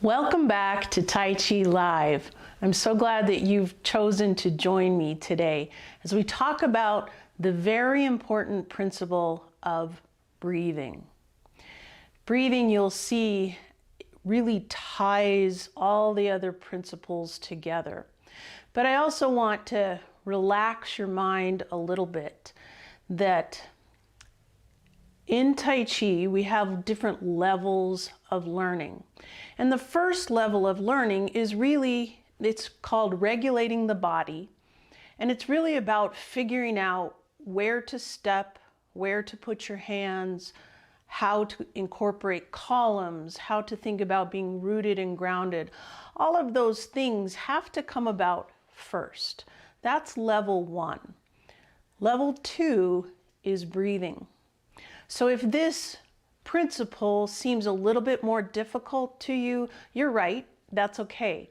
Welcome back to Tai Chi Live. I'm so glad that you've chosen to join me today as we talk about the very important principle of breathing. Breathing, you'll see, really ties all the other principles together. But I also want to relax your mind a little bit that in Tai Chi, we have different levels of learning. And the first level of learning is really, it's called regulating the body. And it's really about figuring out where to step, where to put your hands, how to incorporate columns, how to think about being rooted and grounded. All of those things have to come about first. That's level one. Level two is breathing. So if this principle seems a little bit more difficult to you, you're right, that's okay.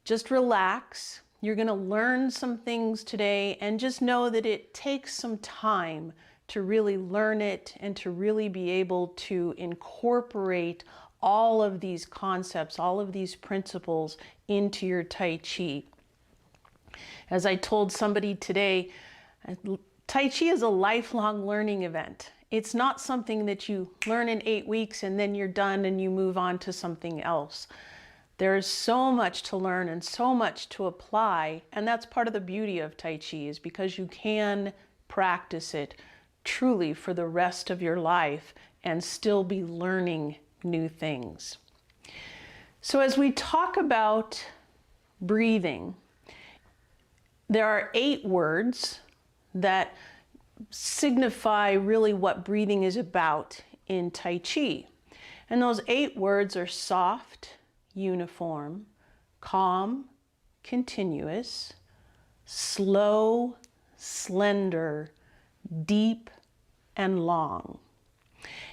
Just relax. You're going to learn some things today and just know that it takes some time to really learn it and to really be able to incorporate all of these concepts, all of these principles into your Tai Chi. As I told somebody today, Tai Chi is a lifelong learning event. It's not something that you learn in 8 weeks and then you're done and you move on to something else. There's so much to learn and so much to apply, and that's part of the beauty of Tai Chi, is because you can practice it truly for the rest of your life and still be learning new things. So as we talk about breathing, there are 8 words that signify really what breathing is about in Tai Chi. And those 8 words are soft, uniform, calm, continuous, slow, slender, deep, and long.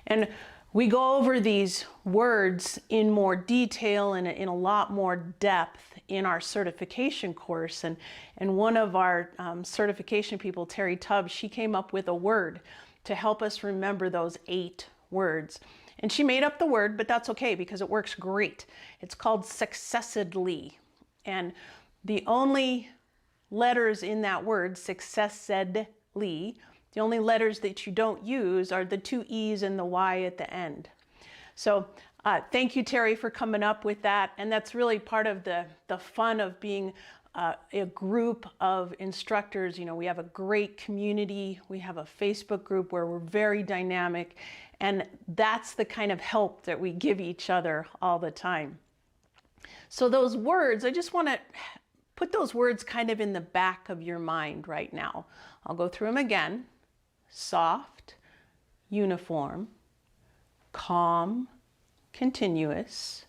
And we go over these words in more detail and in a lot more depth in our certification course. And one of our certification people, Terry Tubbs, she came up with a word to help us remember those 8 words. And she made up the word, but that's okay because it works great. It's called successedly. And the only letters in that word, successedly, the only letters that you don't use are the 2 E's and the Y at the end. So thank you, Terry, for coming up with that. And that's really part of the fun of being a group of instructors. You know, we have a great community. We have a Facebook group where we're very dynamic. And that's the kind of help that we give each other all the time. So those words, I just want to put those words kind of in the back of your mind right now. I'll go through them again. Soft, uniform, calm, continuous,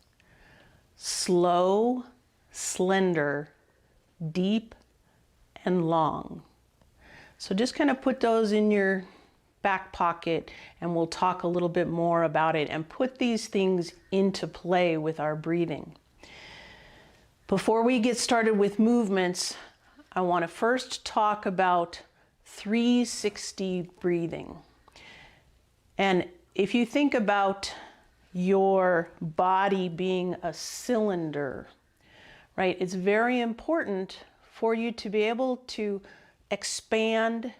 slow, slender, deep, and long. So just kind of put those in your back pocket and we'll talk a little bit more about it and put these things into play with our breathing. Before we get started with movements, I want to first talk about 360 breathing. And if you think about your body being a cylinder, right, it's very important for you to be able to expand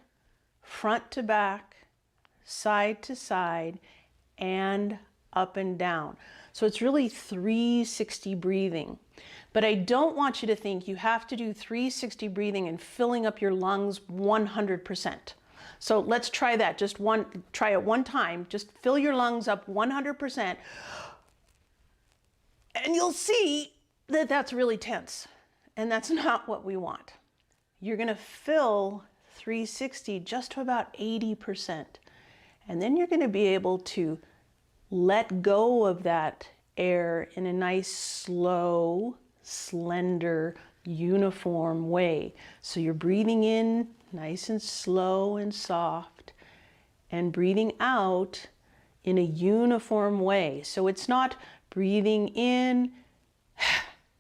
front to back, side to side, and up and down. So it's really 360 breathing. But I don't want you to think you have to do 360 breathing and filling up your lungs 100%. So let's try that. Try it one time. Just fill your lungs up 100%. And you'll see that that's really tense. And that's not what we want. You're going to fill 360 just to about 80%. And then you're going to be able to let go of that air in a nice, slow, slender, uniform way. So you're breathing in nice and slow and soft, and breathing out in a uniform way. So it's not breathing in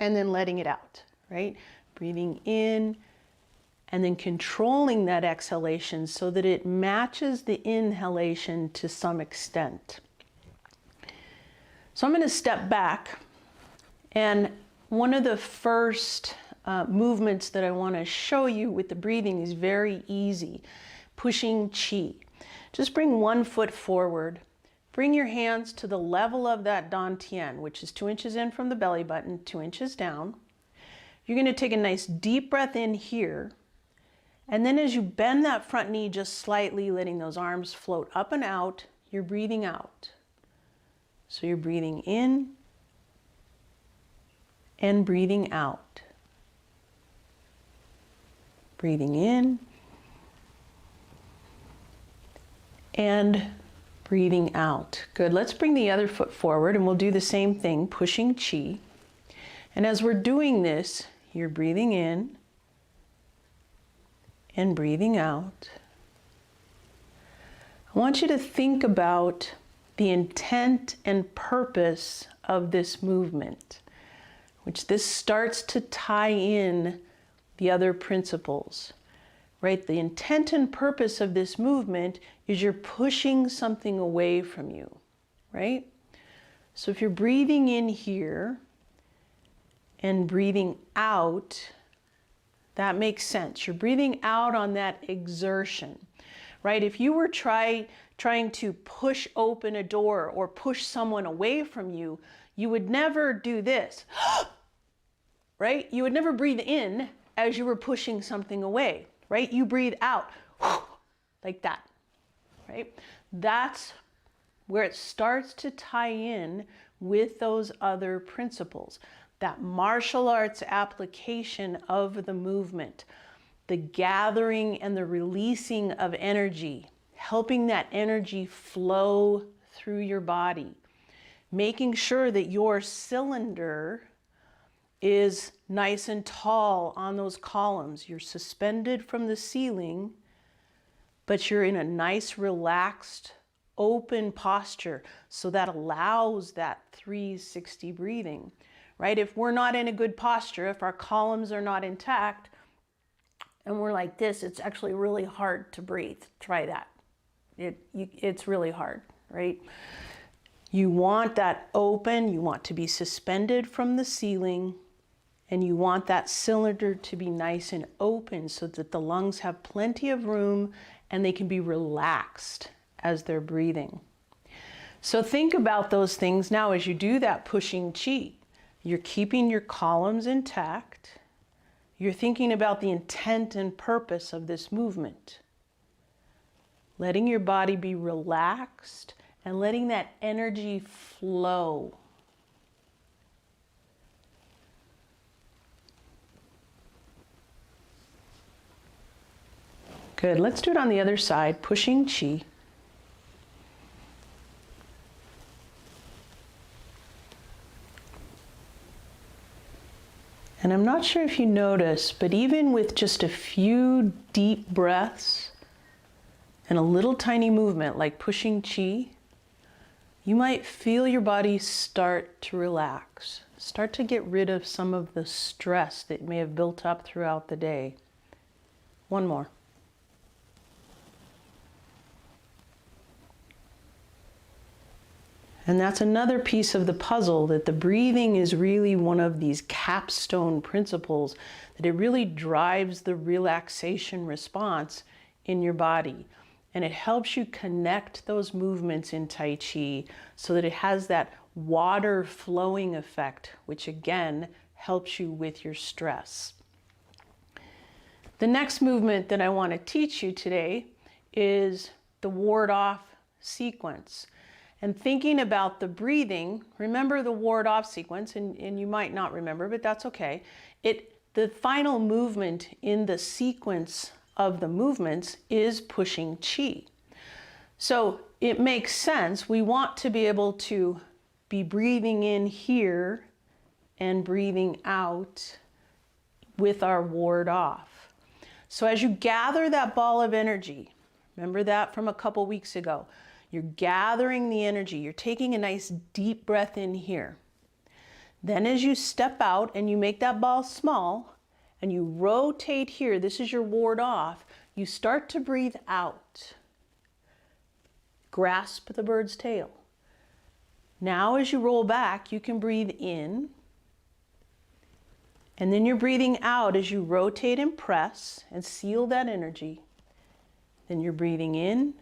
and then letting it out, right? Breathing in and then controlling that exhalation so that it matches the inhalation to some extent. So I'm going to step back And one of the first movements that I want to show you with the breathing is very easy. Pushing chi. Just bring one foot forward. Bring your hands to the level of that dantian, which is 2 inches in from the belly button, 2 inches down. You're going to take a nice deep breath in here. And then as you bend that front knee just slightly, letting those arms float up and out, you're breathing out. So you're breathing in and breathing out. Breathing in and breathing out. Good. Let's bring the other foot forward and we'll do the same thing, pushing chi. And as we're doing this, you're breathing in and breathing out. I want you to think about the intent and purpose of this movement, which this starts to tie in the other principles, right? The intent and purpose of this movement is you're pushing something away from you, right? So if you're breathing in here and breathing out, that makes sense. You're breathing out on that exertion, right? If you were trying to push open a door or push someone away from you, you would never do this, right? You would never breathe in as you were pushing something away, right? You breathe out like that, right? That's where it starts to tie in with those other principles. That martial arts application of the movement, the gathering and the releasing of energy, helping that energy flow through your body, making sure that your cylinder is nice and tall on those columns. You're suspended from the ceiling, but you're in a nice, relaxed, open posture. So that allows that 360 breathing, right? If we're not in a good posture, if our columns are not intact, and we're like this, it's actually really hard to breathe. Try that. It's really hard, right? You want that open, you want to be suspended from the ceiling, and you want that cylinder to be nice and open so that the lungs have plenty of room and they can be relaxed as they're breathing. So think about those things now as you do that pushing chi. You're keeping your columns intact. You're thinking about the intent and purpose of this movement. Letting your body be relaxed and letting that energy flow. Good. Let's do it on the other side, pushing chi. And I'm not sure if you notice, but even with just a few deep breaths and a little tiny movement like pushing chi, you might feel your body start to relax, start to get rid of some of the stress that may have built up throughout the day. One more. And that's another piece of the puzzle, that the breathing is really one of these capstone principles, that it really drives the relaxation response in your body. And it helps you connect those movements in Tai Chi so that it has that water flowing effect, which again helps you with your stress. The next movement that I want to teach you today is the ward-off sequence. And thinking about the breathing, remember the ward-off sequence, and you might not remember, but that's okay. The final movement in the sequence of the movements is pushing chi. So it makes sense. We want to be able to be breathing in here and breathing out with our ward-off. So as you gather that ball of energy, remember that from a couple weeks ago, you're gathering the energy. You're taking a nice deep breath in here. Then as you step out and you make that ball small and you rotate here, this is your ward off, you start to breathe out. Grasp the bird's tail. Now as you roll back, you can breathe in And then you're breathing out as you rotate and press and seal that energy. Then you're breathing in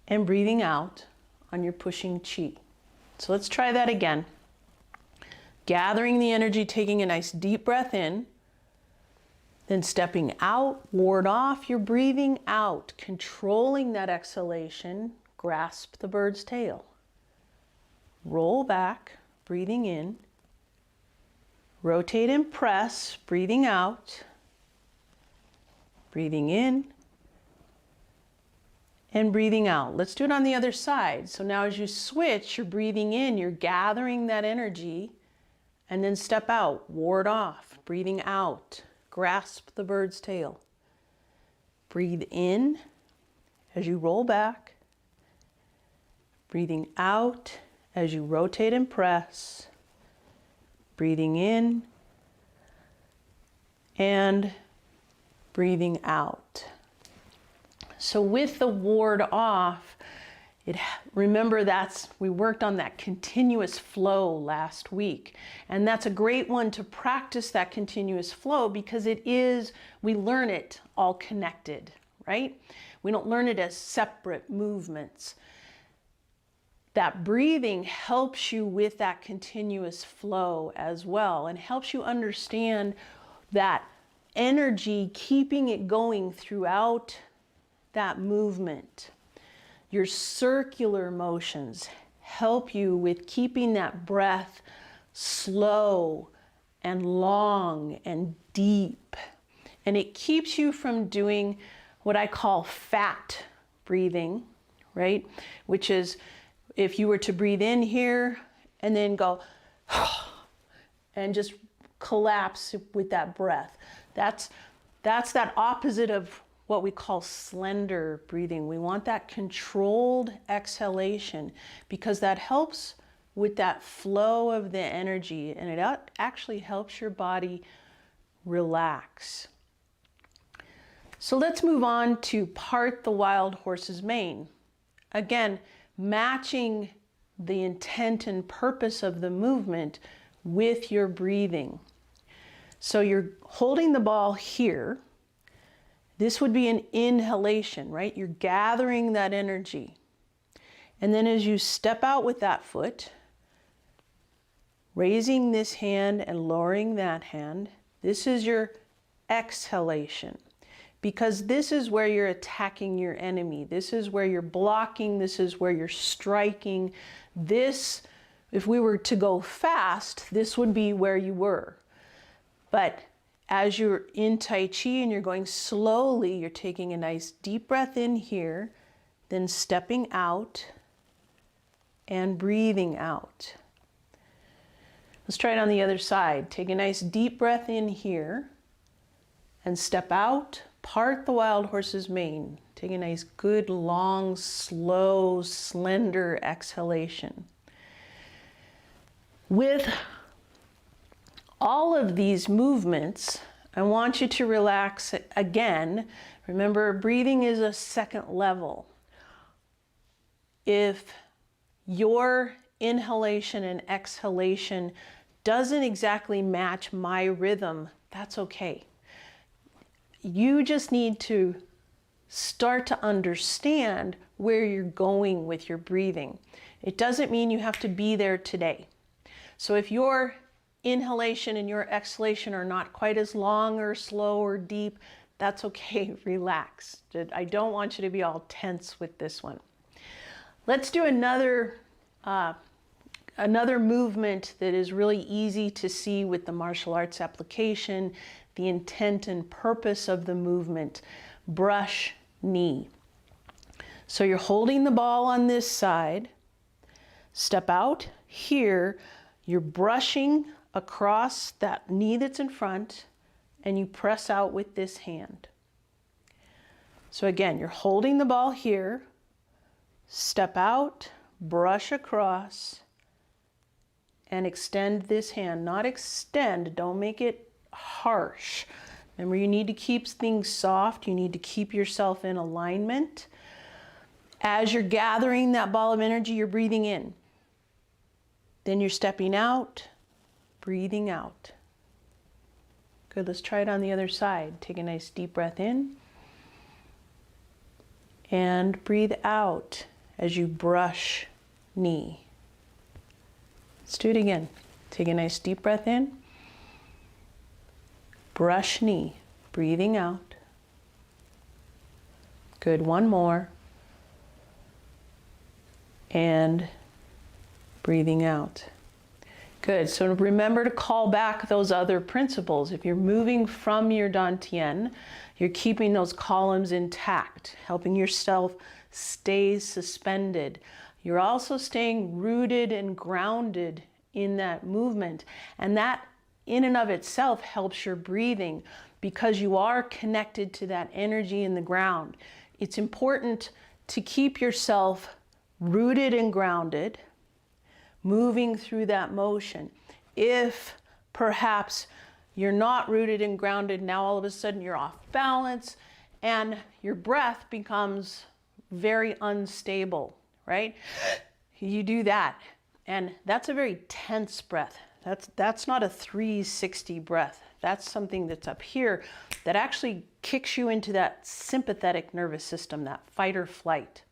and breathing out on your pushing chi. So let's try that again. Gathering the energy, taking a nice deep breath in, then stepping out, ward off, you're breathing out, controlling that exhalation, grasp the bird's tail. Roll back, breathing in, rotate and press, breathing out, breathing in, and breathing out. Let's do it on the other side. So now as you switch, you're breathing in, you're gathering that energy, and then step out, ward off, breathing out, grasp the bird's tail. Breathe in as you roll back, breathing out as you rotate and press, breathing in and breathing out. So with the ward off, remember we worked on that continuous flow last week. And that's a great one to practice that continuous flow because we learn it all connected, right? We don't learn it as separate movements. That breathing helps you with that continuous flow as well and helps you understand that energy, keeping it going throughout that movement. Your circular motions help you with keeping that breath slow and long and deep. And it keeps you from doing what I call fat breathing, right? Which is if you were to breathe in here and then go and just collapse with that breath. That's that opposite of what we call slender breathing. We want that controlled exhalation because that helps with that flow of the energy and it actually helps your body relax. So let's move on to part the wild horse's mane. Again, matching the intent and purpose of the movement with your breathing. So you're holding the ball here. This would be an inhalation, right? You're gathering that energy. And then as you step out with that foot, raising this hand and lowering that hand, this is your exhalation. Because this is where you're attacking your enemy. This is where you're blocking. This is where you're striking. This, if we were to go fast, this would be where you were. But as you're in Tai Chi and you're going slowly, you're taking a nice deep breath in here, then stepping out and breathing out. Let's try it on the other side. Take a nice deep breath in here and step out, part the wild horse's mane. Take a nice, good, long, slow, slender exhalation. With all of these movements, I want you to relax again. Remember, breathing is a second level. If your inhalation and exhalation doesn't exactly match my rhythm, that's okay. You just need to start to understand where you're going with your breathing. It doesn't mean you have to be there today. So if your inhalation and your exhalation are not quite as long or slow or deep, that's okay, relax. I don't want you to be all tense with this one. Let's do another movement that is really easy to see with the martial arts application, the intent and purpose of the movement, brush knee. So you're holding the ball on this side, step out here, you're brushing across that knee that's in front, and you press out with this hand. So again, you're holding the ball here, step out, brush across, and extend this hand. Not extend, don't make it harsh. Remember, you need to keep things soft. You need to keep yourself in alignment. As you're gathering that ball of energy, you're breathing in. Then you're stepping out, breathing out. Good, let's try it on the other side. Take a nice deep breath in. And breathe out as you brush knee. Let's do it again. Take a nice deep breath in. Brush knee, breathing out. Good, one more. And breathing out. Good, so remember to call back those other principles. If you're moving from your dantian, you're keeping those columns intact, helping yourself stay suspended. You're also staying rooted and grounded in that movement. And that in and of itself helps your breathing because you are connected to that energy in the ground. It's important to keep yourself rooted and grounded, moving through that motion. If perhaps you're not rooted and grounded, now all of a sudden you're off balance and your breath becomes very unstable, right? You do that, and that's a very tense breath. That's not a 360 breath. That's something that's up here that actually kicks you into that sympathetic nervous system, that fight or flight.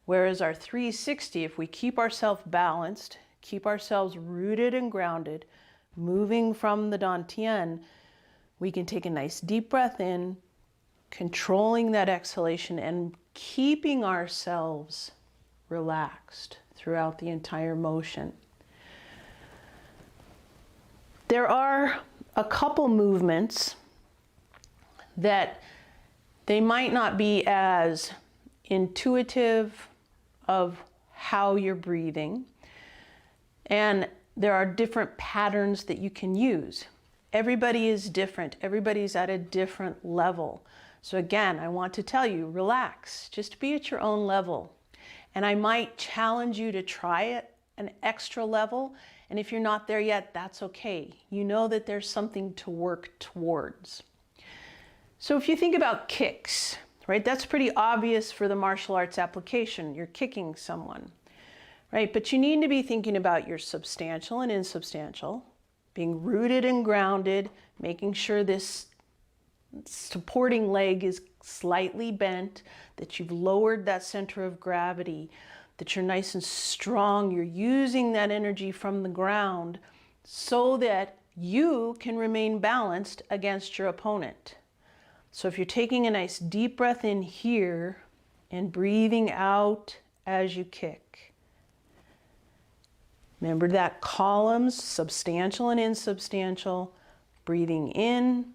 Whereas our 360, if we keep ourselves balanced, keep ourselves rooted and grounded, moving from the dantian, we can take a nice deep breath in, controlling that exhalation and keeping ourselves relaxed throughout the entire motion. There are a couple movements that they might not be as intuitive of how you're breathing, and there are different patterns that you can use. Everybody is different. Everybody's at a different level. So again, I want to tell you, relax, just be at your own level. And I might challenge you to try it an extra level. And if you're not there yet, that's okay. You know that there's something to work towards. So if you think about kicks, right, that's pretty obvious for the martial arts application. You're kicking someone, right? But you need to be thinking about your substantial and insubstantial, being rooted and grounded, making sure this supporting leg is slightly bent, that you've lowered that center of gravity, that you're nice and strong. You're using that energy from the ground so that you can remain balanced against your opponent. So if you're taking a nice deep breath in here and breathing out as you kick. Remember that columns, substantial and insubstantial, breathing in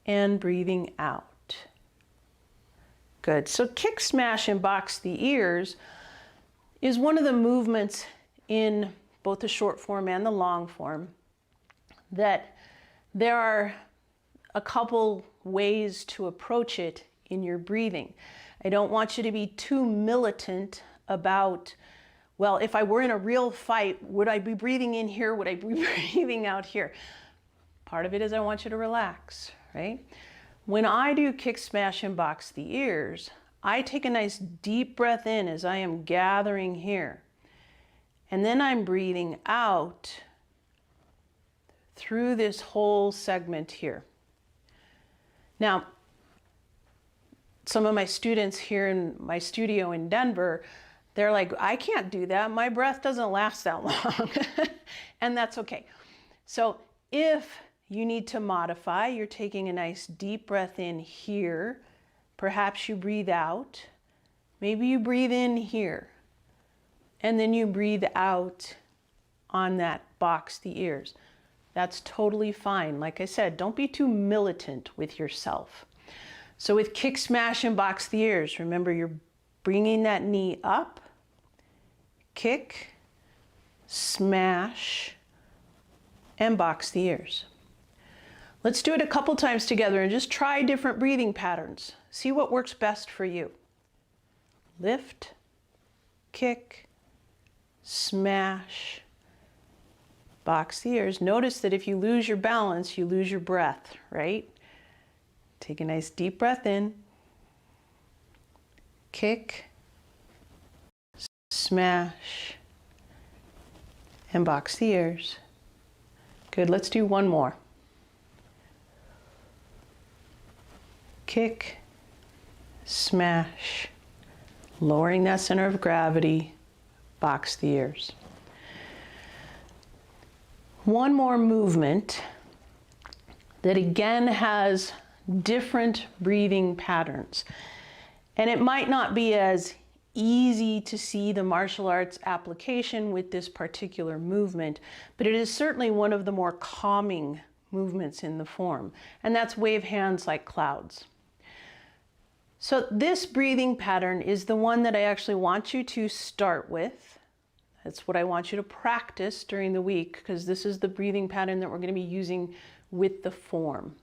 and breathing out. Good. So kick, smash, and box the ears is one of the movements in both the short form and the long form that there are a couple ways to approach it in your breathing. I don't want you to be too militant about, well, if I were in a real fight, would I be breathing in here? Would I be breathing out here? Part of it is I want you to relax, right? When I do kick, smash, and box the ears, I take a nice deep breath in as I am gathering here. And then I'm breathing out through this whole segment here. Now, some of my students here in my studio in Denver, they're like, I can't do that. My breath doesn't last that long. And that's okay. So if you need to modify, you're taking a nice deep breath in here. Perhaps you breathe out. Maybe you breathe in here. And then you breathe out on that box the ears. That's totally fine. Like I said, don't be too militant with yourself. So with kick, smash, and box the ears, remember you're bringing that knee up, kick, smash, and box the ears. Let's do it a couple times together and just try different breathing patterns. See what works best for you. Lift, kick, smash, box the ears. Notice that if you lose your balance, you lose your breath, right? Take a nice deep breath in, kick, smash, and box the ears. Good, let's do one more. kick, smash, lowering that center of gravity, box the ears. One more movement that again has different breathing patterns. And it might not be as easy to see the martial arts application with this particular movement, but it is certainly one of the more calming movements in the form, and that's wave hands like clouds. So this breathing pattern is the one that I actually want you to start with. That's what I want you to practice during the week, because this is the breathing pattern that we're going to be using with the form.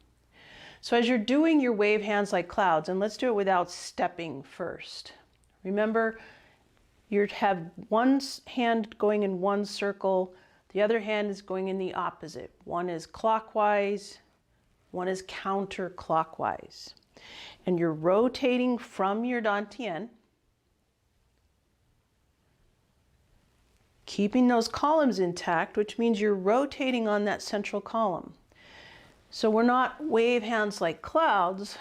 So as you're doing your wave hands like clouds, and let's do it without stepping first. Remember, you have one hand going in one circle, the other hand is going in the opposite. One is clockwise, one is counterclockwise. And you're rotating from your dantian, keeping those columns intact, which means you're rotating on that central column. So we're not wave hands like clouds,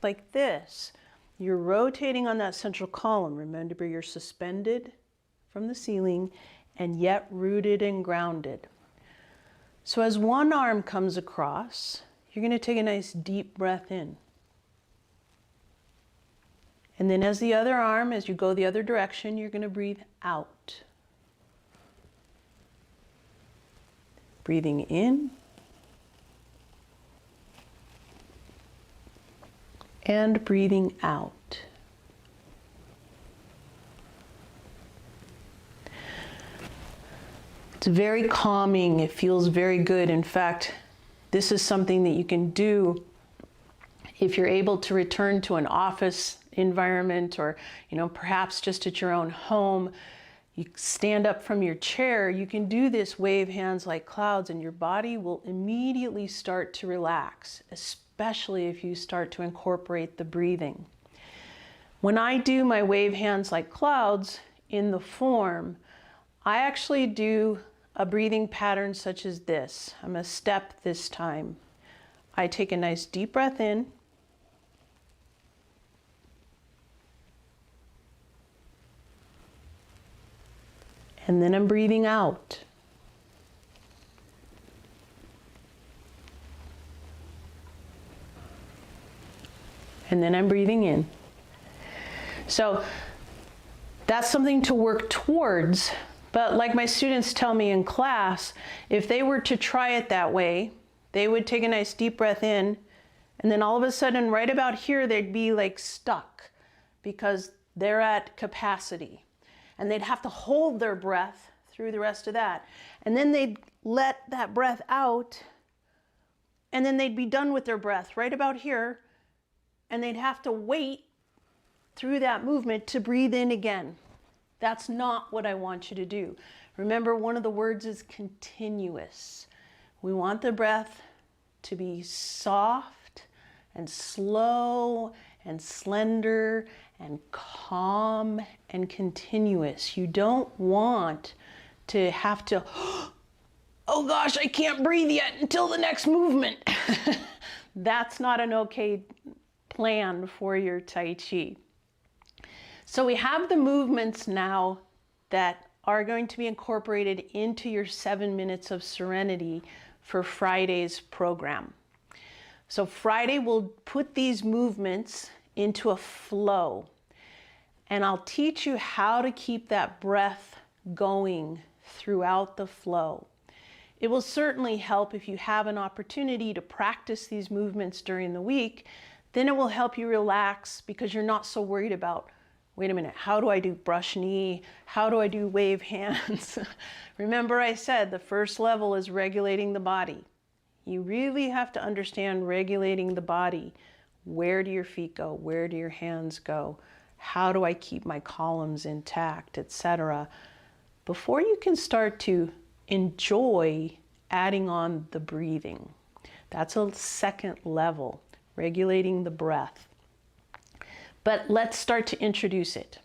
like this. You're rotating on that central column. Remember, you're suspended from the ceiling and yet rooted and grounded. So as one arm comes across, you're going to take a nice deep breath in. And then as the other arm, as you go the other direction, you're going to breathe out. Breathing in. And breathing out. It's very calming. It feels very good. In fact, this is something that you can do if you're able to return to an office environment, or perhaps just at your own home. You stand up from your chair, you can do this wave hands like clouds, and your body will immediately start to relax, especially if you start to incorporate the breathing. When I do my wave hands like clouds in the form, I actually do a breathing pattern such as this. I'm going to step this time. I take a nice deep breath in. And then I'm breathing out. And then I'm breathing in. So that's something to work towards. But like my students tell me in class, if they were to try it that way, they would take a nice deep breath in, and then all of a sudden right about here, they'd be like stuck because they're at capacity. And they'd have to hold their breath through the rest of that. And then they'd let that breath out, and then they'd be done with their breath right about here, and they'd have to wait through that movement to breathe in again. That's not what I want you to do. Remember, one of the words is continuous. We want the breath to be soft and slow and slender and calm and continuous. You don't want to have to, oh gosh, I can't breathe yet until the next movement. That's not an okay plan for your Tai Chi. So we have the movements now that are going to be incorporated into your 7 minutes of serenity for Friday's program. So Friday we'll put these movements into a flow, and I'll teach you how to keep that breath going throughout the flow. It will certainly help if you have an opportunity to practice these movements during the week. Then it will help you relax because you're not so worried about, wait a minute, how do I do brush knee? How do I do wave hands? Remember I said the first level is regulating the body. You really have to understand regulating the body. Where do your feet go? Where do your hands go? How do I keep my columns intact, etc., before you can start to enjoy adding on the breathing. That's a second level, regulating the breath. But let's start to introduce it.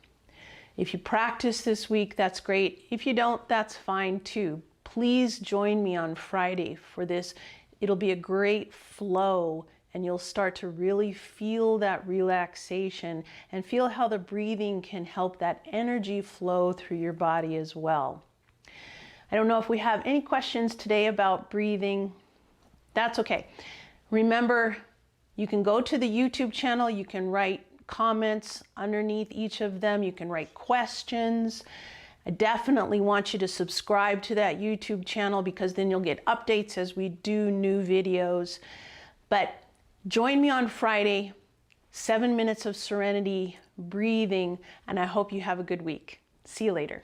If you practice this week, that's great. If you don't, that's fine too. Please join me on Friday for this. It'll be a great flow and you'll start to really feel that relaxation and feel how the breathing can help that energy flow through your body as well. I don't know if we have any questions today about breathing. That's okay. Remember, you can go to the YouTube channel, you can write comments underneath each of them, you can write questions. I definitely want you to subscribe to that YouTube channel because then you'll get updates as we do new videos. But join me on Friday, 7 minutes of serenity, breathing, and I hope you have a good week. See you later.